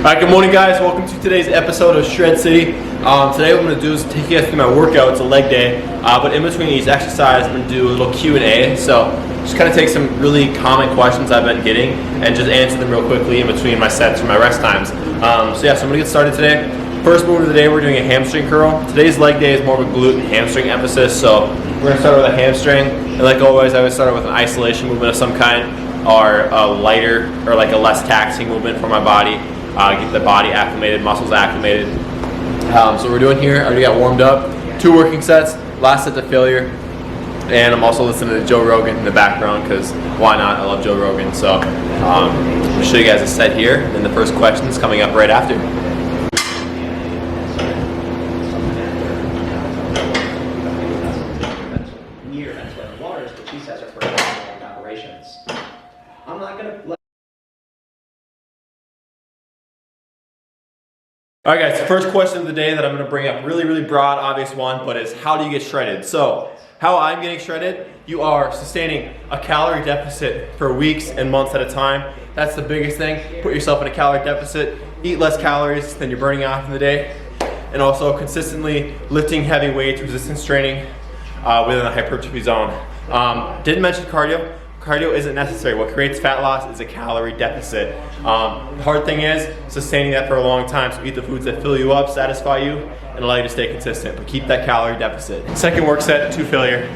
Alright, good morning guys. Welcome to today's episode of Shred City. Today what I'm going to do is take you guys through my workout. It's a leg day, but in between each exercise I'm going to do a little Q&A. So just kind of take some really common questions I've been getting and just answer them real quickly in between my sets or my rest times. So I'm going to get started today. First movement of the day, we're doing a hamstring curl. Today's leg day is more of a glute and hamstring emphasis, so we're going to start with a hamstring. And like always, I would start with an isolation movement of some kind, or a lighter or like a less taxing movement for my body. Get the body acclimated, muscles acclimated. So we're doing here, I already got warmed up. 2 working sets, last set to failure. And I'm also listening to Joe Rogan in the background because why not? I love Joe Rogan. So I'll show you guys a set here, and the first question is coming up right after. Alright guys, the first question of the day that I'm going to bring up, really broad, obvious one, but is how do you get shredded? So, how I'm getting shredded, you are sustaining a calorie deficit for weeks and months at a time. That's the biggest thing. Put yourself in a calorie deficit, eat less calories than you're burning off in the day, and also consistently lifting heavy weights, resistance training within the hypertrophy zone. Didn't mention cardio. Cardio isn't necessary. What creates fat loss is a calorie deficit. The hard thing is sustaining that for a long time. So eat the foods that fill you up, satisfy you, and allow you to stay consistent. But keep that calorie deficit. Second work set, to failure.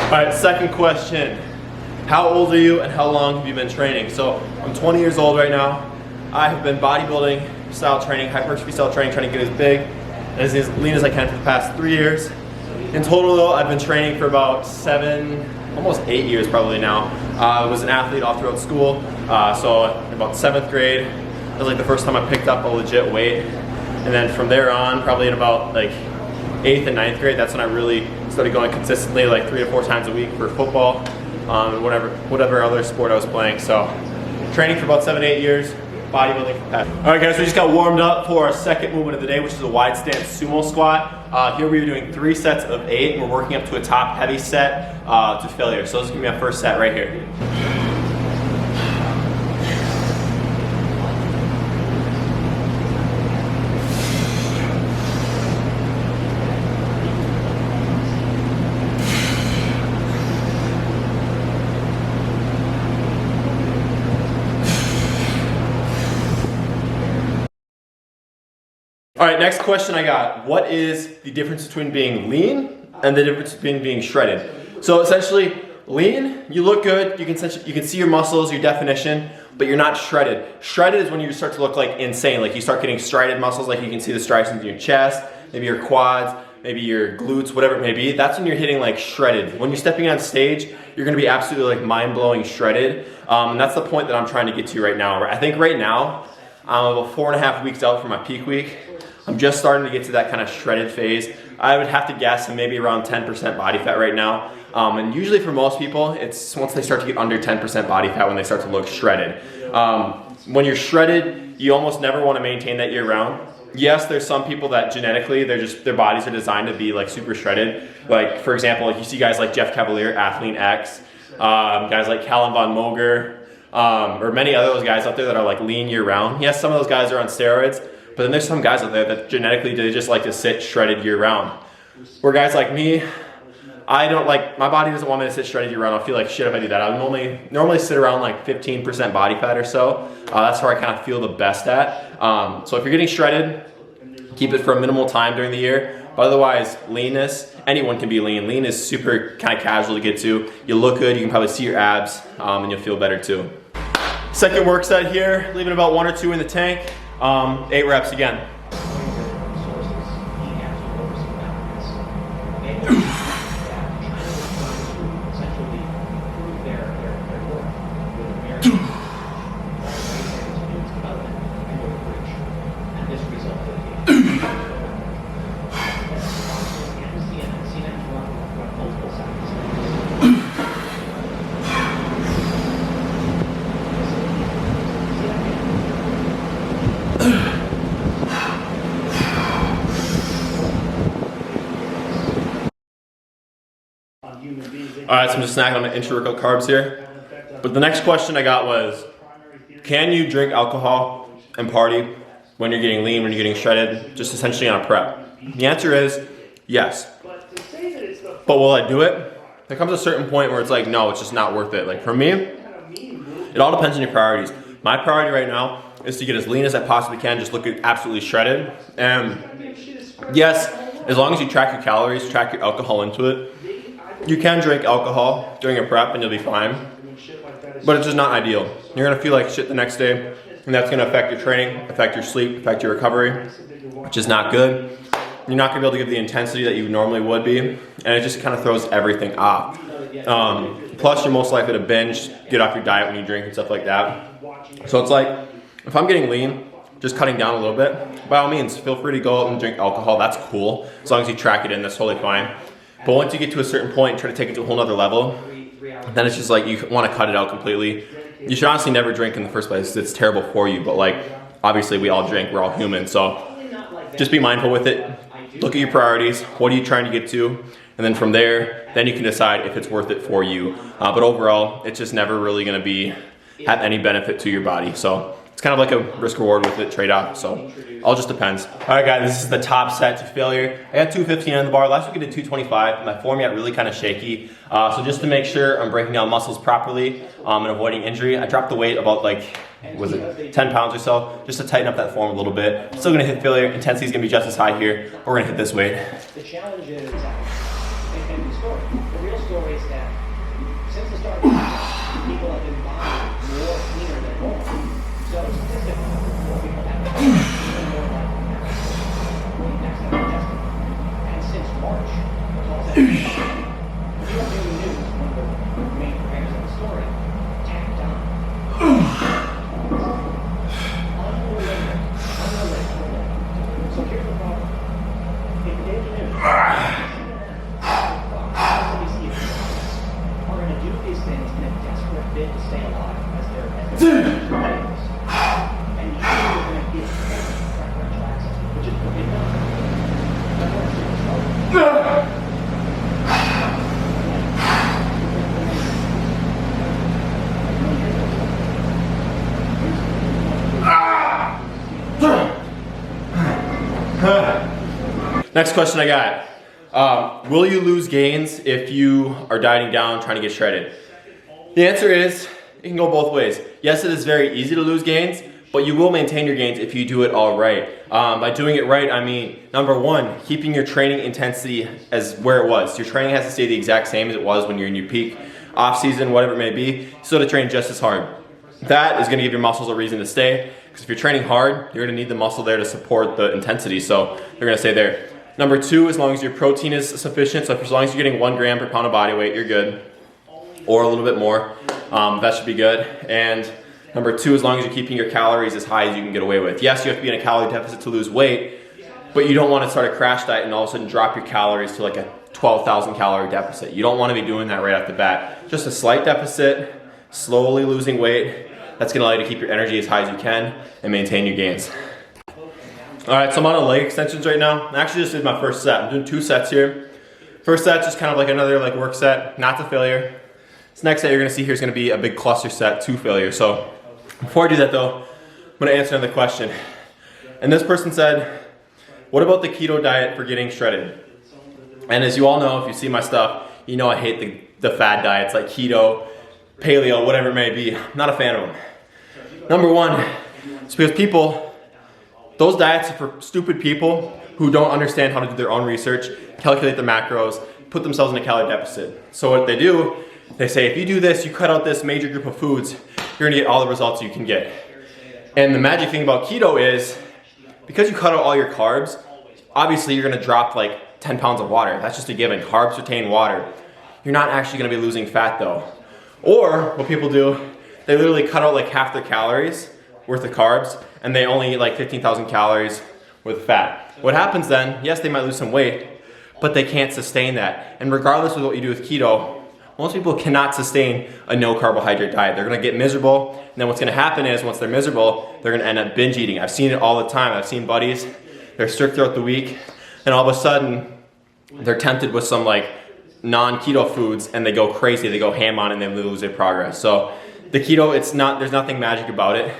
Alright, second question. How old are you and how long have you been training? So, I'm 20 years old right now. I have been bodybuilding style training, hypertrophy style training, trying to get as big and as lean as I can for the past 3 years. In total though, I've been training for about almost 8 years probably now. I was an athlete all throughout school, so in about 7th grade, that was like the first time I picked up a legit weight. And then from there on, probably in about like 8th and 9th grade, that's when I really started going consistently, like 3 to 4 times a week for football, and whatever other sport I was playing. So, training for about 7-8 years, bodybuilding for passion. All right, guys, we just got warmed up for our second movement of the day, which is a wide stance sumo squat. Here we are doing 3 sets of 8, and we're working up to a top heavy set to failure. So this is gonna be my first set right here. All right, next question I got. What is the difference between being lean and the difference between being shredded? So essentially, lean, you look good, you can see your muscles, your definition, but you're not shredded. Shredded is when you start to look like insane, like you start getting striated muscles, like you can see the striations in your chest, maybe your quads, maybe your glutes, whatever it may be. That's when you're hitting like shredded. When you're stepping on stage, you're gonna be absolutely like mind-blowing shredded. And that's the point that I'm trying to get to right now. I think right now, I'm about 4.5 weeks out from my peak week. I'm just starting to get to that kind of shredded phase. I would have to guess I'm maybe around 10% body fat right now. And usually for most people, it's once they start to get under 10% body fat when they start to look shredded. When you're shredded, you almost never want to maintain that year round. Yes, there's some people that genetically, their bodies are designed to be like super shredded. Like for example, like you see guys like Jeff Cavaliere, Athlean X, guys like Callan Von Moger, or many other those guys out there that are like lean year round. Yes, some of those guys are on steroids. But then there's some guys out there that genetically they just like to sit shredded year round. Where guys like me, I don't like, my body doesn't want me to sit shredded year round. I'll feel like shit if I do that. I would normally sit around like 15% body fat or so. That's where I kind of feel the best at. So if you're getting shredded, keep it for a minimal time during the year. But otherwise, leanness, anyone can be lean. Lean is super kind of casual to get to. You look good, you can probably see your abs, and you'll feel better too. Second work set here, leaving about 1 or 2 in the tank. 8 reps again. Alright, so I'm just snacking on my intra-workout carbs here. But the next question I got was, can you drink alcohol and party when you're getting lean, when you're getting shredded, just essentially on a prep? The answer is yes. But will I do it? There comes a certain point where it's like, no, it's just not worth it. Like for me, it all depends on your priorities. My priority right now is to get as lean as I possibly can, just look absolutely shredded. And yes, as long as you track your calories, track your alcohol into it, you can drink alcohol during a prep and you'll be fine. But it's just not ideal. You're gonna feel like shit the next day, and that's gonna affect your training, affect your sleep, affect your recovery, which is not good. You're not gonna be able to give the intensity that you normally would be, and it just kind of throws everything off. Plus, you're most likely to binge, get off your diet when you drink and stuff like that. So it's like, if I'm getting lean, just cutting down a little bit, by all means, feel free to go out and drink alcohol. That's cool. As long as you track it in, that's totally fine. But once you get to a certain point and try to take it to a whole nother level, then it's just like you want to cut it out completely. You should honestly never drink in the first place. It's terrible for you, but like, obviously we all drink, we're all human. So just be mindful with it. Look at your priorities. What are you trying to get to? And then from there, then you can decide if it's worth it for you. But overall, it's just never really gonna have any benefit to your body. So it's kind of like a risk reward with it, trade-off. So all just depends. All right guys, this is the top set to failure. I got 215 on the bar. Last week I did 225. My form got really kind of shaky. So just to make sure I'm breaking down muscles properly and avoiding injury, I dropped the weight about like, was it 10 pounds or so, just to tighten up that form a little bit. Still gonna hit failure. Intensity is gonna be just as high here. But we're gonna hit this weight. The challenge is, and the story, the real story is that since the start of the year, people have been buying more cleaner than normal. So statistically, more people have been more likely next time they're tested. And since March, if you don't hear the news, one of the main players of the story tacked on. Unrelated. So here's the problem. If the news are going to do these things in a desperate bid to stay alive as their competitors, and you are going to give preferential access, which is what they've done. Next question I got. Will you lose gains if you are dieting down, trying to get shredded? The answer is, it can go both ways. Yes, it is very easy to lose gains, but you will maintain your gains if you do it all right. By doing it right, I mean, number one, keeping your training intensity as where it was. Your training has to stay the exact same as it was when you're in your peak, off season, whatever it may be, still to train just as hard. That is gonna give your muscles a reason to stay, because if you're training hard, you're gonna need the muscle there to support the intensity, so they're gonna stay there. Number two, as long as your protein is sufficient, so as long as you're getting 1 gram per pound of body weight, you're good. Or a little bit more, that should be good. And number two, as long as you're keeping your calories as high as you can get away with. Yes, you have to be in a calorie deficit to lose weight, but you don't want to start a crash diet and all of a sudden drop your calories to like a 12,000 calorie deficit. You don't want to be doing that right off the bat. Just a slight deficit, slowly losing weight. That's gonna allow you to keep your energy as high as you can and maintain your gains. All right, so I'm on a leg extensions right now. I actually just did my first set. I'm doing 2 sets here. First set's just kind of like another like work set, not to failure. This next set you're gonna see here is gonna be a big cluster set to failure. So before I do that though, I'm gonna answer another question. And this person said, what about the keto diet for getting shredded? And as you all know, if you see my stuff, you know I hate the fad diets like keto, paleo, whatever it may be. I'm not a fan of them. Number one, it's because those diets are for stupid people who don't understand how to do their own research, calculate the macros, put themselves in a calorie deficit. So what they do, they say, if you do this, you cut out this major group of foods, you're gonna get all the results you can get. And the magic thing about keto is, because you cut out all your carbs, obviously you're gonna drop like 10 pounds of water. That's just a given. Carbs retain water. You're not actually gonna be losing fat though. Or what people do, they literally cut out like half their calories worth of carbs and they only eat like 15,000 calories worth of fat. What happens then, yes, they might lose some weight, but they can't sustain that. And regardless of what you do with keto, most people cannot sustain a no carbohydrate diet. They're gonna get miserable, and then what's gonna happen is once they're miserable, they're gonna end up binge eating. I've seen it all the time. I've seen buddies, they're strict throughout the week, and all of a sudden, they're tempted with some like non-keto foods and they go crazy, they go ham on it and they lose their progress. So the keto, there's nothing magic about it.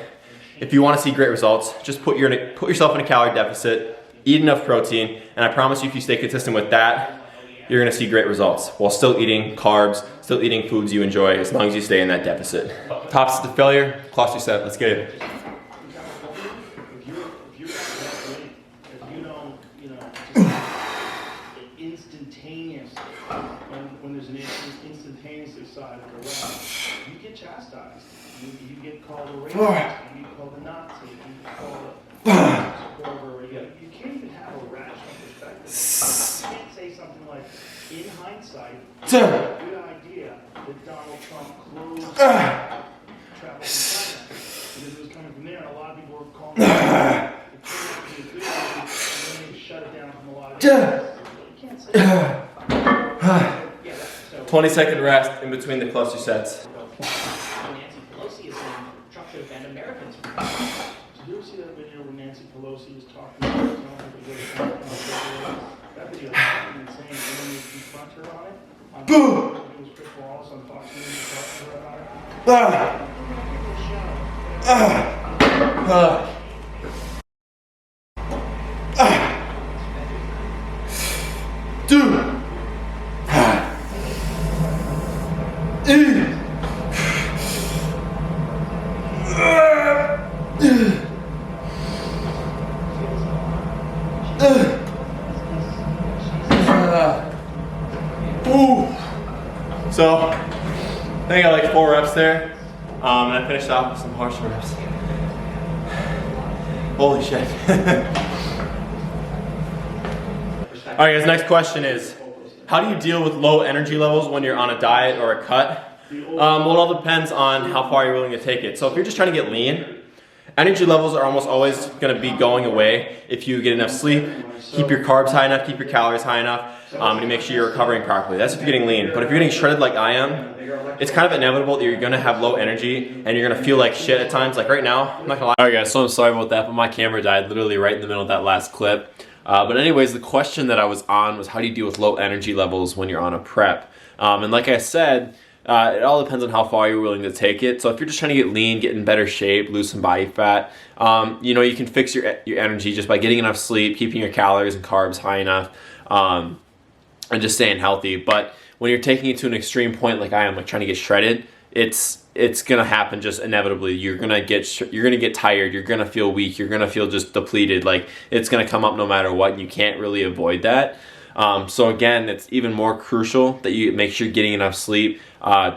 If you want to see great results, just put yourself in a calorie deficit, eat enough protein, and I promise you if you stay consistent with that, you're gonna see great results while still eating carbs, still eating foods you enjoy, as long as you stay in that deficit. Top step to failure, cluster set, let's get it. When there's an instantaneous side of the rash, you get chastised. You get called a racist. You get called a Nazi. You get called a you can't even have a rational perspective. You can't say something like, in hindsight, it's a good idea that Donald Trump closed travel from China because it was coming from there, and a lot of people were calling it a good idea, and then they shut it down from a lot of people. You can't say that. 20-second rest in between the cluster sets. Nancy Pelosi is saying Trump should have banned Americans. Did you ever see that video where Nancy Pelosi was talking about that video is fucking insane, and then they confront her on it? Boom! It was Chris Wallace on Fox News talking to her about it. Dude! So, I think I got like 4 reps there, and I finished off with some harsh reps. Holy shit. Alright guys, next question is, how do you deal with low energy levels when you're on a diet or a cut? Well, it all depends on how far you're willing to take it. So if you're just trying to get lean, energy levels are almost always going to be going away if you get enough sleep, keep your carbs high enough, keep your calories high enough, and you make sure you're recovering properly. That's if you're getting lean. But if you're getting shredded like I am, it's kind of inevitable that you're going to have low energy and you're going to feel like shit at times. Like right now, I'm not going to lie. Alright guys, so I'm sorry about that, but my camera died literally right in the middle of that last clip. But anyways, the question that I was on was how do you deal with low energy levels when you're on a prep? And like I said, it all depends on how far you're willing to take it. So if you're just trying to get lean, get in better shape, lose some body fat, you know, you can fix your energy just by getting enough sleep, keeping your calories and carbs high enough, and just staying healthy. But when you're taking it to an extreme point like I am, like trying to get shredded, it's gonna happen just inevitably. You're gonna get tired. You're gonna feel weak. You're gonna feel just depleted. Like it's gonna come up no matter what. And you can't really avoid that. So again, it's even more crucial that you make sure you're getting enough sleep,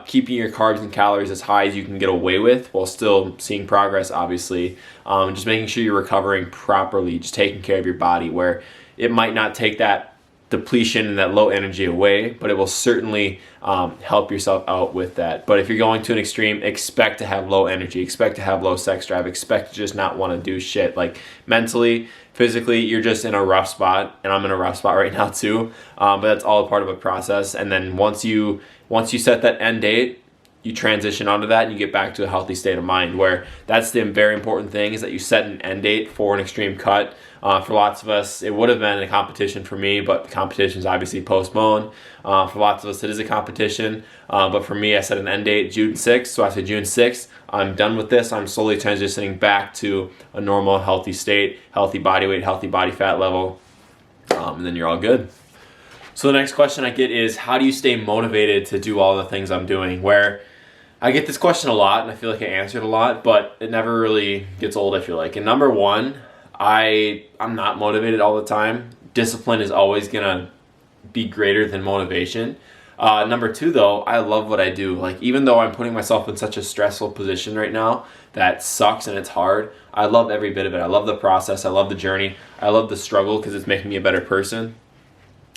keeping your carbs and calories as high as you can get away with while still seeing progress, obviously. Just making sure you're recovering properly, just taking care of your body, where it might not take that depletion and that low energy away, but it will certainly help yourself out with that. But if you're going to an extreme, expect to have low energy, expect to have low sex drive, expect to just not want to do shit. Like mentally, physically, you're just in a rough spot, and I'm in a rough spot right now too. But that's all a part of a process. And then once you set that end date, you transition onto that and you get back to a healthy state of mind, where that's the very important thing, is that you set an end date for an extreme cut. For lots of us, it would have been a competition for me, but the competition is obviously postponed. For lots of us, it is a competition. But for me, I set an end date June 6th. So I said June 6th, I'm done with this. I'm slowly transitioning back to a normal, healthy state, healthy body weight, healthy body fat level. And then you're all good. So the next question I get is, how do you stay motivated to do all the things I'm doing? Where I get this question a lot, and I feel like I answered a lot, but it never really gets old, I feel like. And number one, I'm not motivated all the time. Discipline is always gonna be greater than motivation. Number two, though, I love what I do. Like, even though I'm putting myself in such a stressful position right now that sucks and it's hard, I love every bit of it. I love the process. I love the journey. I love the struggle because it's making me a better person.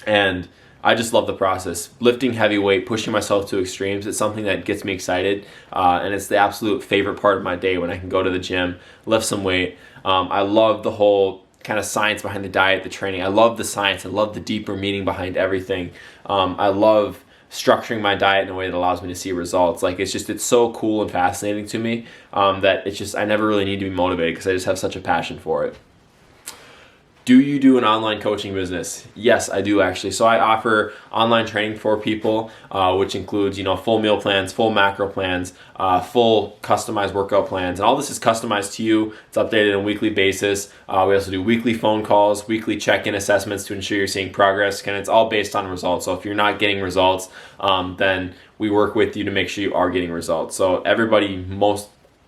And I just love the process. Lifting heavy weight, pushing myself to extremes, it's something that gets me excited. And it's the absolute favorite part of my day when I can go to the gym, lift some weight. I love the whole kind of science behind the diet, the training. I love the science. I love the deeper meaning behind everything. I love structuring my diet in a way that allows me to see results. Like, it's so cool and fascinating to me that I never really need to be motivated because I just have such a passion for it. Do you do an online coaching business? Yes, I do actually. So I offer online training for people, which includes, full meal plans, full macro plans, full customized workout plans. And all this is customized to you. It's updated on a weekly basis. We also do weekly phone calls, weekly check-in assessments to ensure you're seeing progress. And it's all based on results. So if you're not getting results, then we work with you to make sure you are getting results. So everybody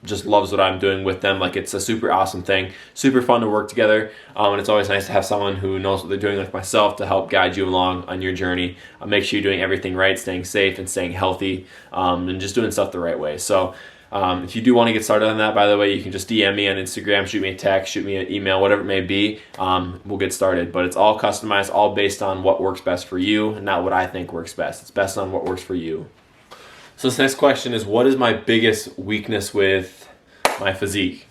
just loves what I'm doing with them. Like, it's a super awesome thing, super fun to work together, and it's always nice to have someone who knows what they're doing, like myself, to help guide you along on your journey. Make sure you're doing everything right, staying safe and staying healthy, and just doing stuff the right way. So if you do want to get started on that, by the way, you can just DM me on Instagram, shoot me a text, shoot me an email, whatever it may be. We'll get started. But it's all customized, all based on what works best for you, and not what I think works best. It's best on what works for you. So this next question is, what is my biggest weakness with my physique?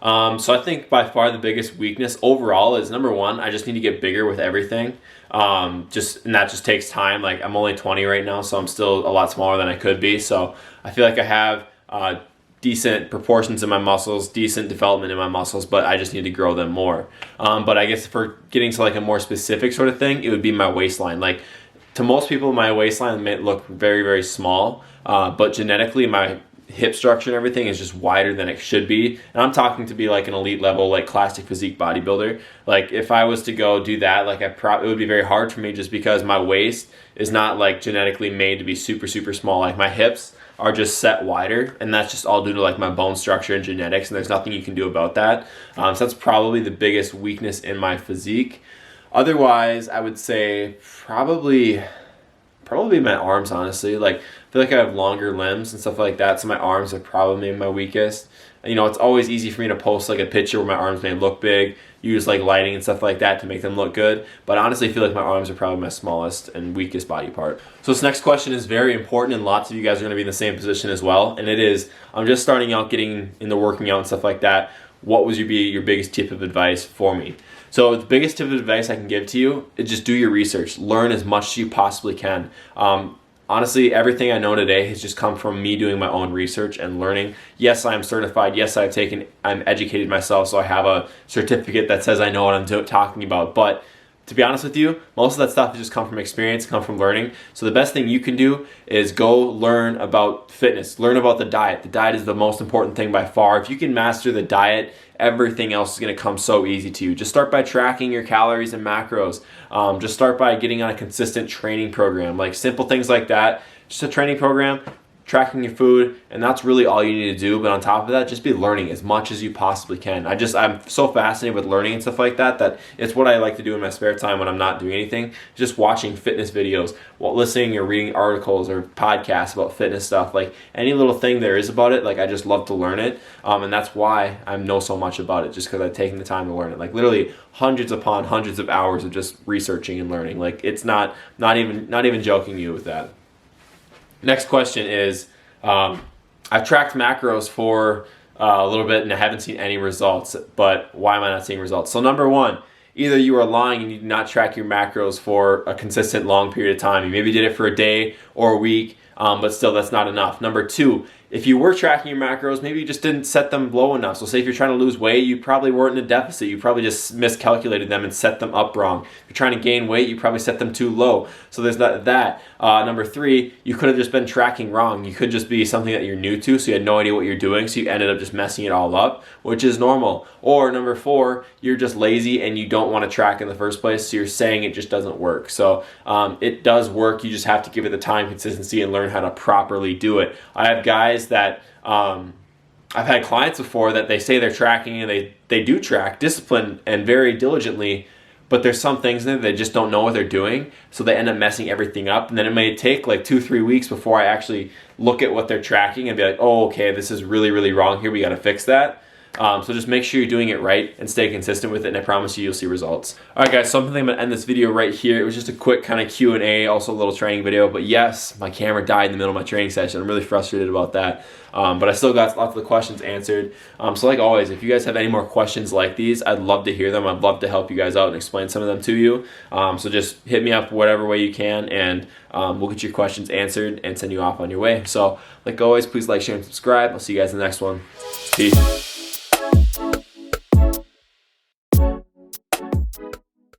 So I think by far the biggest weakness overall is, number one, I just need to get bigger with everything. And that just takes time. Like, I'm only 20 right now, so I'm still a lot smaller than I could be. So I feel like I have decent proportions in my muscles, decent development in my muscles, but I just need to grow them more. But I guess for getting to like a more specific sort of thing, it would be my waistline. Like, to most people, my waistline may look very, very small, but genetically, my hip structure and everything is just wider than it should be. And I'm talking to be like an elite level, like classic physique bodybuilder. Like, if I was to go do that, like it would be very hard for me, just because my waist is not like genetically made to be super, super small. Like, my hips are just set wider, and that's just all due to like my bone structure and genetics, and there's nothing you can do about that. So that's probably the biggest weakness in my physique. Otherwise, I would say probably my arms, honestly. Like, I feel like I have longer limbs and stuff like that, so my arms are probably my weakest. It's always easy for me to post like a picture where my arms may look big, use like lighting and stuff like that to make them look good, but I honestly feel like my arms are probably my smallest and weakest body part. So this next question is very important, and lots of you guys are going to be in the same position as well, and it is, I'm just starting out getting into working out and stuff like that. What would be your biggest tip of advice for me? So the biggest tip of advice I can give to you is just do your research. Learn as much as you possibly can. Honestly, everything I know today has just come from me doing my own research and learning. Yes, I am certified. Yes, I'm educated myself, so I have a certificate that says I know what I'm talking about. But to be honest with you, most of that stuff has just come from experience, come from learning. So the best thing you can do is go learn about fitness, learn about the diet. The diet is the most important thing by far. If you can master the diet, everything else is going to come so easy to you. Just start by tracking your calories and macros. Just start by getting on a consistent training program. Like, simple things like that. Just a training program, tracking your food, and that's really all you need to do. But on top of that, just be learning as much as you possibly can. I'm so fascinated with learning and stuff like that, that it's what I like to do in my spare time when I'm not doing anything. Just watching fitness videos, listening or reading articles or podcasts about fitness stuff. Like, any little thing there is about it, like, I just love to learn it. And that's why I know so much about it, just because I've taken the time to learn it. Like, literally hundreds upon hundreds of hours of just researching and learning. Like, it's not even joking you with that. Next question is, I've tracked macros for a little bit and I haven't seen any results, but why am I not seeing results? So number one, either you are lying and you do not track your macros for a consistent long period of time. You maybe did it for a day or a week, but still that's not enough. Number two, if you were tracking your macros, maybe you just didn't set them low enough. So say if you're trying to lose weight, you probably weren't in a deficit. You probably just miscalculated them and set them up wrong. If you're trying to gain weight, you probably set them too low. So there's that. Number three, you could have just been tracking wrong. You could just be something that you're new to, so you had no idea what you're doing, so you ended up just messing it all up, which is normal. Or number four, you're just lazy and you don't want to track in the first place, so you're saying it just doesn't work. So it does work. You just have to give it the time, consistency, and learn how to properly do it. I have guys that I've had clients before that they say they're tracking, and they do track discipline and very diligently, but there's some things in there they just don't know what they're doing, so they end up messing everything up. And then it may take like 2-3 weeks before I actually look at what they're tracking and be like, oh, okay, this is really, really wrong here, we got to fix that. So just make sure you're doing it right and stay consistent with it, and I promise you'll see results. All right, guys, so I'm going to end this video right here. It was just a quick kind of Q&A, also a little training video, but yes, my camera died in the middle of my training session. I'm really frustrated about that, but I still got lots of the questions answered. So like always, if you guys have any more questions like these, I'd love to hear them. I'd love to help you guys out and explain some of them to you. So just hit me up whatever way you can, and we'll get your questions answered and send you off on your way. So like always, please like, share, and subscribe. I'll see you guys in the next one. Peace.